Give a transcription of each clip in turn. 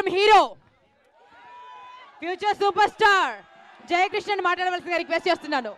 Film hero future super star Jayakrishnan మాట్లాడవలసిందిగా request చేస్తున్నాను.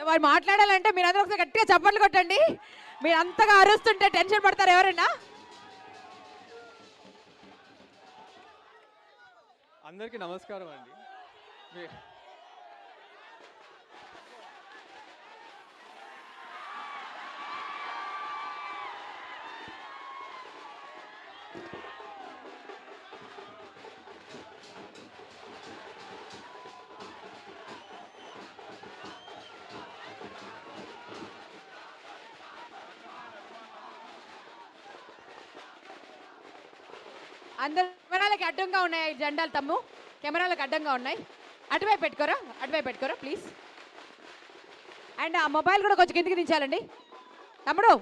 వారు మాట్లాడాలంటే మీరు అందరూ ఒకసారి గట్టిగా చప్పట్లు కొట్టండి. మీరు అంతగా అరుస్తుంటే టెన్షన్ పడతారు ఎవరైనా. అందరికీ నమస్కారం అండి. అందరు కెమెరాలకి అడ్డంగా ఉన్నాయి జెండాలు తమ్ము, కెమెరాలకు అడ్డంగా ఉన్నాయి. అటువైపు పెట్టుకోరా ప్లీజ్. అండ్ ఆ మొబైల్ కూడా కొంచెం కిందికి దించాలండి. తమ్ముడు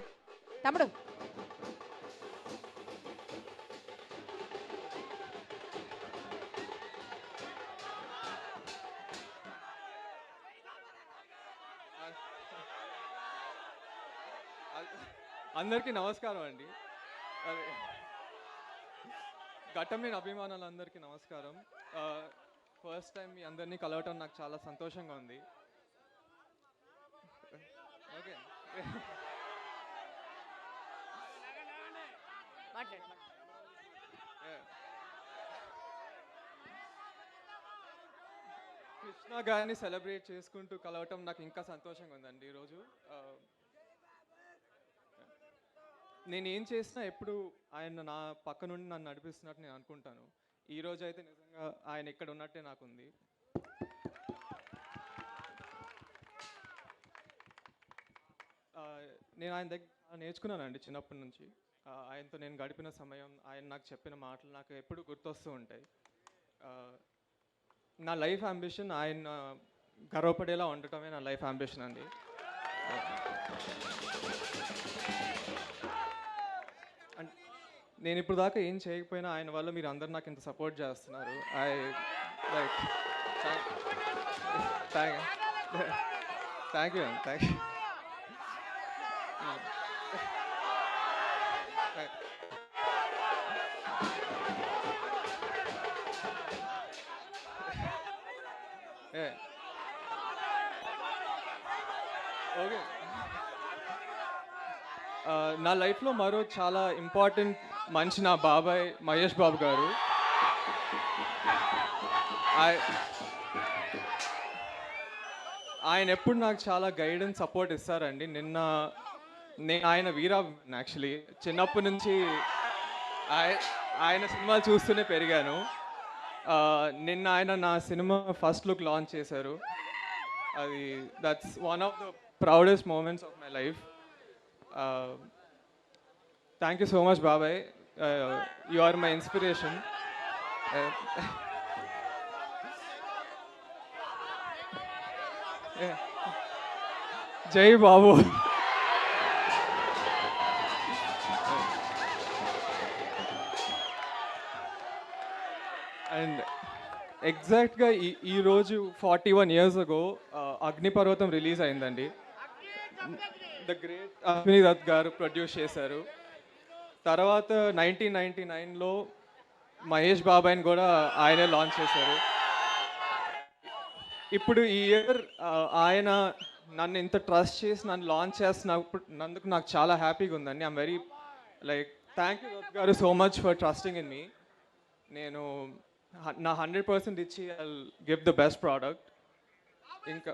అందరికీ నమస్కారం అండి. ఘట్టమైన అభిమానులందరికీ నమస్కారం. ఫస్ట్ టైం మీ అందరినీ కలవటం నాకు చాలా సంతోషంగా ఉంది. ఓకే, కృష్ణ గారిని సెలబ్రేట్ చేసుకుంటూ కలవటం నాకు ఇంకా సంతోషంగా ఉందండి. ఈరోజు నేను ఏం చేసినా ఎప్పుడు ఆయన నా పక్క నుండి నన్ను నడిపిస్తున్నట్టు నేను అనుకుంటాను. ఈరోజు అయితే నిజంగా ఆయన ఇక్కడ ఉన్నట్టే నాకుంది. నేను ఆయన దగ్గర నేర్చుకున్నానండి చిన్నప్పటి నుంచి. ఆయనతో నేను గడిపిన సమయం, ఆయన నాకు చెప్పిన మాటలు నాకు ఎప్పుడు గుర్తొస్తూ ఉంటాయి. నా లైఫ్ అంబిషన్ ఆయన గర్వపడేలా ఉండటమే నా లైఫ్ అంబిషన్ అండి. నేను ఇప్పుడు దాకా ఏం చేయకపోయినా ఆయన వల్ల మీరు అందరు నాకు ఇంత సపోర్ట్ చేస్తున్నారు. Thank you. ఓకే, నా లైఫ్లో మరో చాలా ఇంపార్టెంట్ మనిషి నా బాబాయ్ మహేష్ బాబు గారు. ఆయన ఎప్పుడు నాకు చాలా గైడెన్స్ సపోర్ట్ ఇస్తారండి. నేను ఆయన వీరా యాక్చువల్లీ చిన్నప్పటి నుంచి ఆయన సినిమాలు చూస్తూనే పెరిగాను. నిన్న ఆయన నా సినిమా ఫస్ట్ లుక్ లాంచ్ చేశారు. అది that's one of the proudest moments of my life. Thank you so much బాబాయ్. You are my inspiration. Jai Babu. And ఎగ్జాక్ట్గా ఈ రోజు 41 years ago అగ్నిపర్వతం రిలీజ్ అయిందండి. ద గ్రేట్ అశ్విని దత్ గారు ప్రొడ్యూస్ చేశారు. తర్వాత 1999లో మహేష్ బాబాయ్ని కూడా ఆయనే లాంచ్ చేశారు. ఇప్పుడు ఈ ఇయర్ ఆయన నన్ను ఇంత ట్రస్ట్ చేసి నన్ను లాంచ్ చేస్తున్నందుకు నాకు చాలా హ్యాపీగా ఉందండి. I'm very thank you Dutt గారు so much for trusting in me. నేను నా 100% ఇచ్చి I will give the best product. ఇంకా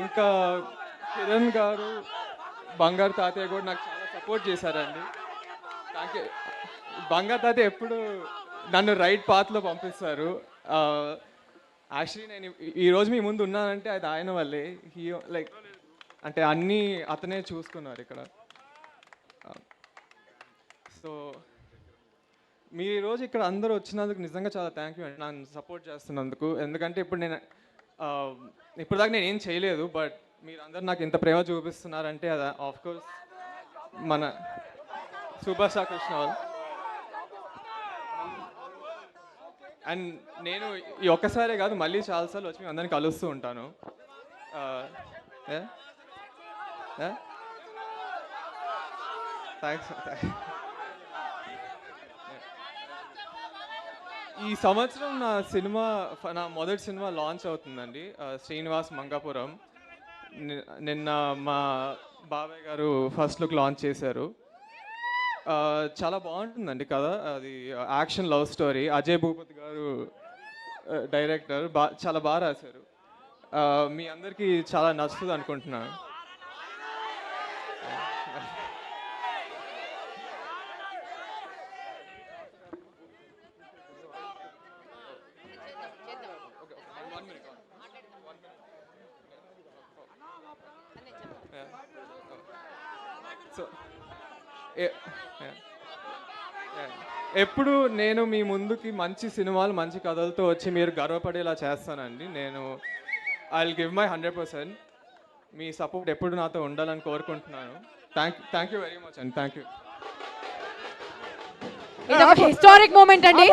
ఇంకా కిరణ్ గారు, బంగారు తాతయ్య కూడా నాకు చాలా సపోర్ట్ చేశారండి. Thank you. బంగారు తాతయ్య ఎప్పుడు నన్ను రైట్ పాత్లో పంపిస్తారు. యాక్చువల్లీ నేను ఈరోజు మీ ముందు ఉన్నానంటే అది ఆయన వల్లే. లైక్ అంటే అన్నీ అతనే చూసుకున్నారు ఇక్కడ. సో మీరు ఈరోజు ఇక్కడ అందరూ వచ్చినందుకు నిజంగా చాలా థ్యాంక్ యూ అండి, నన్ను సపోర్ట్ చేస్తున్నందుకు. ఎందుకంటే ఇప్పుడు దాకా నేను ఏం చేయలేదు, బట్ మీరందరూ నాకు ఇంత ప్రేమ చూపిస్తున్నారంటే అది ఆఫ్ కోర్స్ మన సూపర్ స్టార్ కృష్ణ వాళ్ళు. అండ్ నేను ఈ ఒక్కసారే కాదు, మళ్ళీ చాలాసార్లు వచ్చి మీ అందరిని కలుస్తూ ఉంటాను. థ్యాంక్స్. ఈ సంవత్సరం నా మొదటి సినిమా లాంచ్ అవుతుందండి, శ్రీనివాస్ మంగాపురం. నిన్న మా బాబాయ్ గారు ఫస్ట్ లుక్ లాంచ్ చేశారు. చాలా బాగుంటుందండి కథ. అది action love story. Ajay Bhupathi గారు డైరెక్టర్. చాలా బాగా రాశారు. మీ అందరికీ చాలా నచ్చుతుంది అనుకుంటున్నాను. సో ఎప్పుడు నేను మీ ముందుకి మంచి సినిమాలు, మంచి కథలతో వచ్చి మీరు గర్వపడేలా చేస్తానండి. నేను I will give my 100%. Me support ఎప్పుడు నాతో ఉండాలని కోరుకుంటున్నాను. థ్యాంక్ యూ వెరీ మచ్ అండి. Thank you. ఇది ఒక హిస్టారిక్ మూమెంట్ అండి.